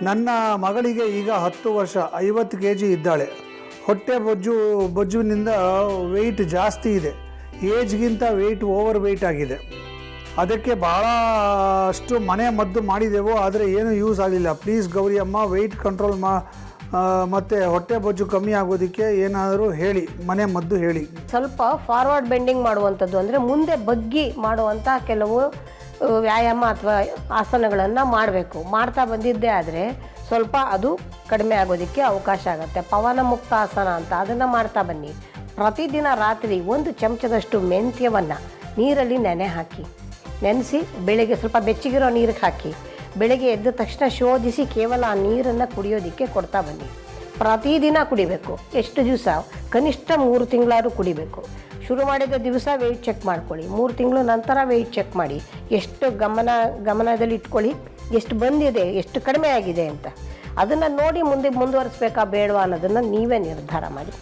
ನನ್ನ ಮಗಳಿಗೆ ಈಗ 10 ವರ್ಷ, 50 kg ಇದ್ದಾಳೆ. ಹೊಟ್ಟೆ ಬೊಜ್ಜುವಿನಿಂದ ವೆಯ್ಟ್ ಜಾಸ್ತಿ ಇದೆ. ಏಜ್ಗಿಂತ ಓವರ್ ವೆಯ್ಟ್ ಆಗಿದೆ. ಅದಕ್ಕೆ ಭಾಳಷ್ಟು ಮನೆ ಮದ್ದು ಮಾಡಿದೆವು, ಆದರೆ ಏನೂ ಯೂಸ್ ಆಗಲಿಲ್ಲ. ಪ್ಲೀಸ್ ಗೌರಿ ಅಮ್ಮ, ವೆಯ್ಟ್ ಕಂಟ್ರೋಲ್ ಮತ್ತು ಹೊಟ್ಟೆ ಬೊಜ್ಜು ಕಮ್ಮಿ ಆಗೋದಕ್ಕೆ ಏನಾದರೂ ಹೇಳಿ, ಮನೆ ಮದ್ದು ಹೇಳಿ. ಸ್ವಲ್ಪ ಫಾರ್ವರ್ಡ್ ಬೆಂಡಿಂಗ್ ಮಾಡುವಂಥದ್ದು ಅಂದರೆ ಮುಂದೆ ಬಗ್ಗಿ ಮಾಡುವಂಥ ಕೆಲವು ವ್ಯಾಯಾಮ ಅಥವಾ ಆಸನಗಳನ್ನು ಮಾಡಬೇಕು. ಮಾಡ್ತಾ ಬಂದಿದ್ದೇ ಆದರೆ ಸ್ವಲ್ಪ ಅದು ಕಡಿಮೆ ಆಗೋದಕ್ಕೆ ಅವಕಾಶ ಆಗುತ್ತೆ. ಪವನ ಮುಕ್ತ ಆಸನ ಅಂತ, ಅದನ್ನು ಮಾಡ್ತಾ ಬನ್ನಿ. ಪ್ರತಿದಿನ ರಾತ್ರಿ 1 ಚಮಚದಷ್ಟು ಮೆಂತ್ಯವನ್ನು ನೀರಲ್ಲಿ ನೆನೆಸಿ ಬೆಳಗ್ಗೆ ಸ್ವಲ್ಪ ಬೆಚ್ಚಗಿರೋ ನೀರಿಗೆ ಹಾಕಿ ಬೆಳಗ್ಗೆ ಎದ್ದ ತಕ್ಷಣ ಶೋಧಿಸಿ ಕೇವಲ ಆ ನೀರನ್ನು ಕುಡಿಯೋದಕ್ಕೆ ಕೊಡ್ತಾ ಬನ್ನಿ. ಪ್ರತಿದಿನ ಕುಡಿಬೇಕು. ಎಷ್ಟು ದಿವಸ? ಕನಿಷ್ಠ 3 ತಿಂಗಳಾದರೂ ಕುಡಿಬೇಕು. ಶುರು ಮಾಡಿದ ದಿವಸ ವೆಯ್ಟ್ ಚೆಕ್ ಮಾಡ್ಕೊಳ್ಳಿ. 3 ತಿಂಗಳ ನಂತರ ವೆಯ್ಟ್ ಚೆಕ್ ಮಾಡಿ. ಎಷ್ಟು ಗಮನದಲ್ಲಿ ಇಟ್ಕೊಳ್ಳಿ, ಎಷ್ಟು ಬಂದಿದೆ, ಎಷ್ಟು ಕಡಿಮೆ ಆಗಿದೆ ಅಂತ. ಅದನ್ನು ನೋಡಿ ಮುಂದುವರಿಸ್ಬೇಕಾ ಬೇಡವಾ ಅನ್ನೋದನ್ನು ನೀವೇ ನಿರ್ಧಾರ ಮಾಡಿ.